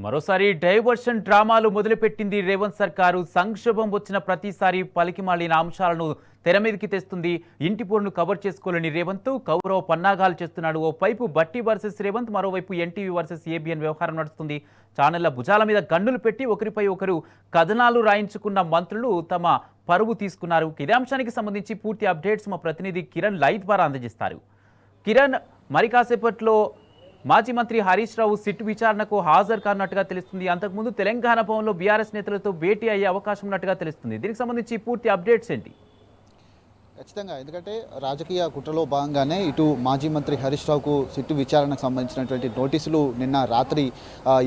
మరోసారి డైవర్షన్ డ్రామాలు మొదలుపెట్టింది రేవంత్ సర్కారు. సంక్షోభం వచ్చిన ప్రతిసారి పలికిమాలిన అంశాలను తెర మీదకి తెస్తుంది. ఇంటి పోరును కవర్ చేసుకోలేని రేవంత్ కౌరవ పన్నాగాలు చేస్తున్నాడు. ఓవైపు బట్టి వర్సెస్ రేవంత్, మరోవైపు ఎన్టీవీ వర్సెస్ ఏబిఎన్ వ్యవహారం నడుస్తుంది. ఛానళ్ల భుజాల మీద గన్నులు పెట్టి ఒకరిపై ఒకరు కథనాలు రాయించుకున్న మంత్రులు తమ పరువు తీసుకున్నారు. ఇదే అంశానికి సంబంధించి పూర్తి అప్డేట్స్ మా ప్రతినిధి కిరణ్ లైవ్ ద్వారా అందజేస్తారు. కిరణ్, మరి కాసేపట్లో మాజీ మంత్రి హరీష్ రావు సిట్ విచారణకు హాజరు కానున్నట్టుగా తెలుస్తుంది. అంతకుముందు తెలంగాణ భవన్లో బీఆర్ఎస్ నేతలతో భేటీ అయ్యే అవకాశం ఉన్నట్టుగా తెలుస్తుంది. దీనికి సంబంధించి పూర్తి అప్డేట్స్ ఏంటి? ఖచ్చితంగా, ఎందుకంటే రాజకీయ కుట్రలో భాగంగానే ఇటు మాజీ మంత్రి హరీష్ రావుకు సిట్టు విచారణకు సంబంధించినటువంటి నోటీసులు నిన్న రాత్రి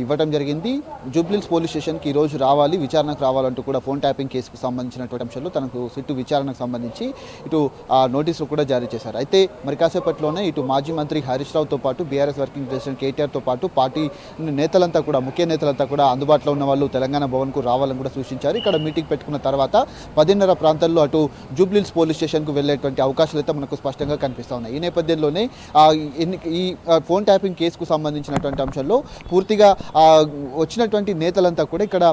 ఇవ్వడం జరిగింది. జూబ్లీహిల్స్ పోలీస్ స్టేషన్కి ఈరోజు రావాలి, విచారణకు రావాలంటూ కూడా ఫోన్ ట్యాపింగ్ కేసుకు సంబంధించినటువంటి అంశాలు తనకు సిట్టు విచారణకు సంబంధించి ఇటు నోటీసులు కూడా జారీ చేశారు. అయితే మరి కాసేపట్లోనే ఇటు మాజీ మంత్రి హరీష్ రావుతో పాటు బీఆర్ఎస్ వర్కింగ్ ప్రెసిడెంట్ కేటీఆర్తో పాటు పార్టీ నేతలంతా కూడా, ముఖ్య నేతలంతా కూడా అందుబాటులో ఉన్న వాళ్ళు తెలంగాణ భవన్కు రావాలని కూడా సూచించారు. ఇక్కడ మీటింగ్ పెట్టుకున్న తర్వాత 10:30 ప్రాంతాల్లో అటు జూబ్లీహిల్స్ పోలీస్ స్టేషన్ వెళ్లేటువంటి అవకాశాలు అయితే మనకు స్పష్టంగా కనిపిస్తూ ఉన్నాయి. ఈ నేపథ్యంలోనే ఈ ఫోన్ ట్యాపింగ్ కేసుకు సంబంధించినటువంటి అంశంలో పూర్తిగా వచ్చినటువంటి నేతలంతా కూడా ఇక్కడ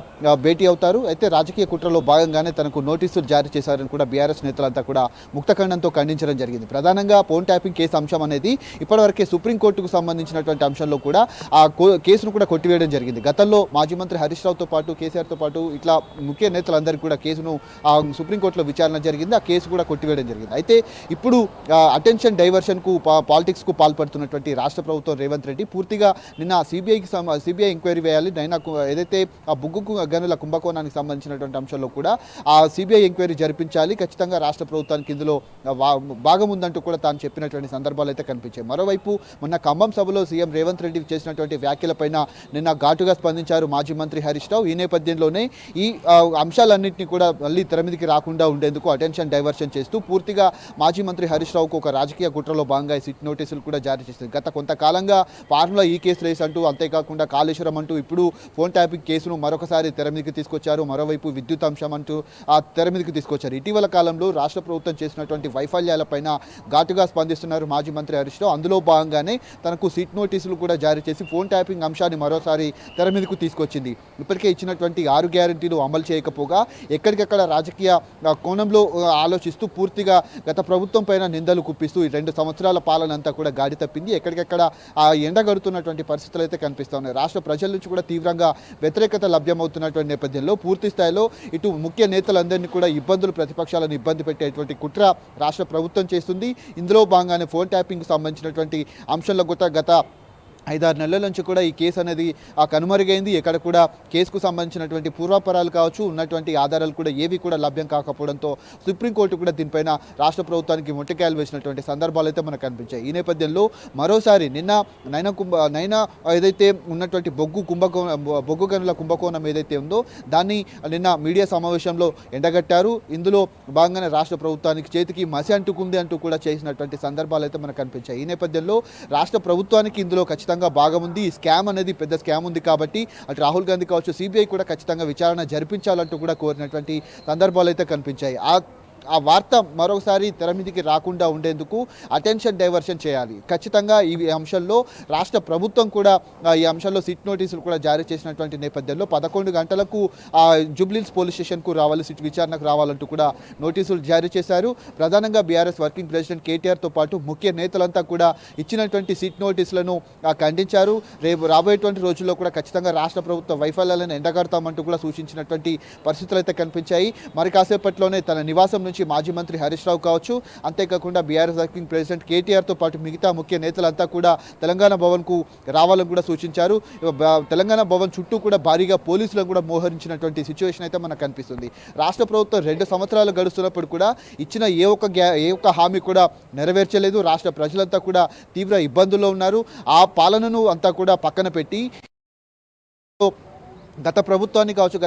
భేటీ అవుతారు. అయితే రాజకీయ కుట్రలో భాగంగానే తనకు నోటీసులు జారీ చేశారని కూడా బీఆర్ఎస్ నేతలంతా కూడా ముక్తఖండంతో ఖండించడం జరిగింది. ప్రధానంగా ఫోన్ ట్యాపింగ్ కేసు అంశం అనేది ఇప్పటివరకే సుప్రీంకోర్టుకు సంబంధించినటువంటి అంశంలో కూడా ఆ కేసును కూడా కొట్టివేయడం జరిగింది. గతంలో మాజీ మంత్రి హరీష్ రావుతో పాటు, కేసీఆర్తో పాటు ఇట్లా ముఖ్య నేతలందరికీ కూడా కేసును సుప్రీంకోర్టులో విచారణ జరిగింది. ఆ కేసు కూడా కొట్టివేయడం జరిగింది. అయితే ఇప్పుడు అటెన్షన్ డైవర్షన్కు పాలిటిక్స్కు పాల్పడుతున్నటువంటి రాష్ట్ర ప్రభుత్వం రేవంత్ రెడ్డి పూర్తిగా నిన్న సిబిఐ ఎంక్వైరీ వేయాలి, ఏదైతే ఆ బొగ్గు గనుల కుంభకోణానికి సంబంధించినటువంటి అంశంలో కూడా ఆ సిబిఐ ఎంక్వైరీ జరిపించాలి, ఖచ్చితంగా రాష్ట్ర ప్రభుత్వానికి ఇందులో భాగం ఉందంటూ కూడా తాను చెప్పినటువంటి సందర్భాలు అయితే కనిపించాయి. మరోవైపు మొన్న ఖమ్మం సభలో సీఎం రేవంత్ రెడ్డి చేసినటువంటి వ్యాఖ్యలపైన నిన్న ఘాటుగా స్పందించారు మాజీ మంత్రి హరీష్ రావు. ఈ నేపథ్యంలోనే ఈ అంశాలన్నింటినీ కూడా మళ్ళీ తెర మీదకి రాకుండా ఉండేందుకు అటెన్షన్ డైవర్షన్ చేస్తూ పూర్తిగా మాజీ మంత్రి హరీష్ రావుకు ఒక రాజకీయ కుట్రలో భాగంగా సిట్ నోటీసులు కూడా జారీ చేసింది. గత కొంతకాలంగా ఫార్ములా ఈ కేసు రేస్ అంటూ, అంతేకాకుండా కాళేశ్వరం అంటూ ఇప్పుడు ఫోన్ ట్యాపింగ్ కేసును మరొకసారి తెర మీదకి తీసుకొచ్చారు. మరోవైపు విద్యుత్ అంశం అంటూ ఆ తెర మీదకి తీసుకొచ్చారు. ఇటీవల కాలంలో రాష్ట్ర ప్రభుత్వం చేసినటువంటి వైఫల్యాలపైన ఘాటుగా స్పందిస్తున్నారు మాజీ మంత్రి హరీష్ రావు. అందులో భాగంగానే తనకు సిట్ నోటీసులు కూడా జారీ చేసి ఫోన్ ట్యాపింగ్ అంశాన్ని మరోసారి తెర మీదకు తీసుకొచ్చింది. ఇప్పటికే ఇచ్చినటువంటి 6 గ్యారెంటీలు అమలు చేయకపోగా ఎక్కడికెక్కడ రాజకీయ కోణంలో ఆలోచిస్తూ పూర్తిగా గత ప్రభుత్వం పైన నిందలు కుప్పిస్తూ ఈ 2 సంవత్సరాల పాలన అంతా కూడా గాడి తప్పింది. ఎక్కడికెక్కడ ఎండగడుతున్నటువంటి పరిస్థితులు అయితే కనిపిస్తూ ఉన్నాయి. రాష్ట్ర ప్రజల నుంచి కూడా తీవ్రంగా వ్యతిరేకత లభ్యమవుతున్నటువంటి నేపథ్యంలో పూర్తి స్థాయిలో ఇటు ముఖ్య నేతలందరినీ కూడా ప్రతిపక్షాలను ఇబ్బంది పెట్టేటువంటి కుట్ర రాష్ట్ర ప్రభుత్వం చేస్తుంది. ఇందులో భాగంగానే ఫోన్ ట్యాపింగ్కి సంబంధించినటువంటి అంశంలో గత 5-6 నెలల నుంచి కూడా ఈ కేసు అనేది కనుమరుగైంది. ఎక్కడ కూడా కేసుకు సంబంధించినటువంటి పూర్వాపరాలు కావచ్చు, ఉన్నటువంటి ఆధారాలు కూడా ఏవి కూడా లభ్యం కాకపోవడంతో సుప్రీంకోర్టు కూడా దీనిపైన రాష్ట్ర ప్రభుత్వానికి మొట్టికాయలు వేసినటువంటి సందర్భాలు అయితే మనకు కనిపించాయి. ఈ నేపథ్యంలో మరోసారి నైనా ఏదైతే ఉన్నటువంటి బొగ్గు గనుల కుంభకోణం ఏదైతే ఉందో దాన్ని నిన్న మీడియా సమావేశంలో ఎండగట్టారు. ఇందులో భాగంగానే రాష్ట్ర ప్రభుత్వానికి చేతికి మసి అంటుకుంది అంటూ కూడా చేసినటువంటి సందర్భాలు అయితే మనకు కనిపించాయి. ఈ నేపథ్యంలో రాష్ట్ర ప్రభుత్వానికి ఇందులో ఖచ్చితంగా భాగం ఉంది. ఈ స్కామ్ అనేది పెద్ద స్కామ్ ఉంది కాబట్టి అటు రాహుల్ గాంధీ కావచ్చు, సిబిఐ కూడా ఖచ్చితంగా విచారణ జరిపించాలంటూ కూడా కోరినటువంటి సందర్భాలు అయితే కనిపించాయి. ఆ వార్త మరొకసారి తెర మీదకి రాకుండా ఉండేందుకు అటెన్షన్ డైవర్షన్ చేయాలి. ఖచ్చితంగా ఈ అంశంలో రాష్ట్ర ప్రభుత్వం కూడా ఈ అంశంలో సిట్ నోటీసులు కూడా జారీ చేసినటువంటి నేపథ్యంలో 11 గంటలకు జూబ్లీహిల్స్ పోలీస్ స్టేషన్కు రావాలి, సిట్ విచారణకు రావాలంటూ కూడా నోటీసులు జారీ చేశారు. ప్రధానంగా బీఆర్ఎస్ వర్కింగ్ ప్రెసిడెంట్ కేటీఆర్తో పాటు ముఖ్య నేతలంతా కూడా ఇచ్చినటువంటి సిట్ నోటీసులను ఖండించారు. రేపు రాబోయేటువంటి రోజుల్లో కూడా ఖచ్చితంగా రాష్ట్ర ప్రభుత్వ వైఫల్యాలను ఎండగడతామంటూ కూడా సూచించినటువంటి పరిస్థితులు అయితే కనిపించాయి. మరి కాసేపట్లోనే తన నివాసం నుంచి మాజీ మంత్రి హరీష్ రావు కావచ్చు, అంతేకాకుండా బీఆర్ఎస్ వర్కింగ్ ప్రెసిడెంట్ కేటీఆర్తో పాటు మిగతా ముఖ్య నేతలంతా కూడా తెలంగాణ భవన్కు రావాలని కూడా సూచించారు. తెలంగాణ భవన్ చుట్టూ కూడా భారీగా పోలీసులను కూడా మోహరించినటువంటి సిచ్యువేషన్ అయితే మనకు కనిపిస్తుంది. రాష్ట్ర ప్రభుత్వం 2 సంవత్సరాలు గడుస్తున్నప్పుడు కూడా ఇచ్చిన ఏ ఒక్క హామీ కూడా నెరవేర్చలేదు. రాష్ట్ర ప్రజలంతా కూడా తీవ్ర ఇబ్బందుల్లో ఉన్నారు. ఆ పాలనను అంతా కూడా పక్కన పెట్టి గత ప్రభుత్వాన్ని కావచ్చు,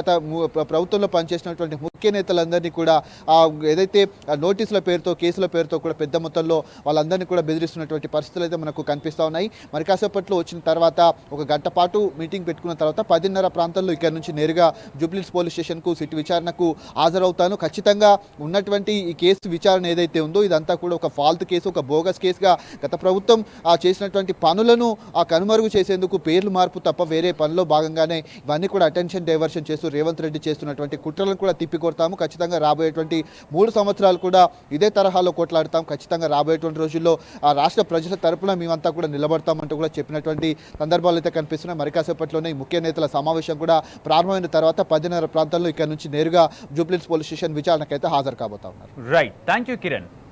ప్రభుత్వంలో పనిచేసినటువంటి ముఖ్య నేతలందరినీ కూడా ఏదైతే నోటీసుల పేరుతో, కేసుల పేరుతో కూడా పెద్ద మొత్తంలో వాళ్ళందరినీ కూడా బెదిరిస్తున్నటువంటి పరిస్థితులు అయితే మనకు కనిపిస్తూ ఉన్నాయి. మరి కాసేపట్లో వచ్చిన తర్వాత ఒక గంట పాటు మీటింగ్ పెట్టుకున్న తర్వాత 10:30 ప్రాంతంలో ఇక్కడ నుంచి నేరుగా జూబ్లీహిల్స్ పోలీస్ స్టేషన్కు సిట్ విచారణకు హాజరవుతాను. ఖచ్చితంగా ఉన్నటువంటి ఈ కేసు విచారణ ఏదైతే ఉందో ఇదంతా కూడా ఒక ఫాల్త్ కేసు, ఒక బోగస్ కేసుగా గత ప్రభుత్వం చేసినటువంటి పనులను కనుమరుగు చేసేందుకు పేర్లు మార్పు తప్ప వేరే పనిలో భాగంగానే ఇవన్నీ కూడా అటెన్షన్ డైవర్షన్ చేస్తూ రేవంత్ రెడ్డి చేస్తున్నటువంటి కుట్రలను కూడా తిప్పికొడతాము. ఖచ్చితంగా రాబోయేటువంటి 3 సంవత్సరాలు కూడా ఇదే తరహాలో కొట్లాడతాం. ఖచ్చితంగా రాబోయేటువంటి రోజుల్లో రాష్ట్ర ప్రజల తరపున మేమంతా కూడా నిలబడతామంటూ కూడా చెప్పినటువంటి సందర్భాలు అయితే కనిపిస్తున్నాయి. మరి కాసేపట్లోనే ఈ ముఖ్య నేతల సమావేశం కూడా ప్రారంభమైన తర్వాత 10:30 ప్రాంతాల్లో ఇక్కడ నుంచి నేరుగా జూబ్లీహిల్స్ పోలీస్ స్టేషన్ విచారణకైతే హాజరు కాబోతా ఉన్నారు. Right, thank you Kiran.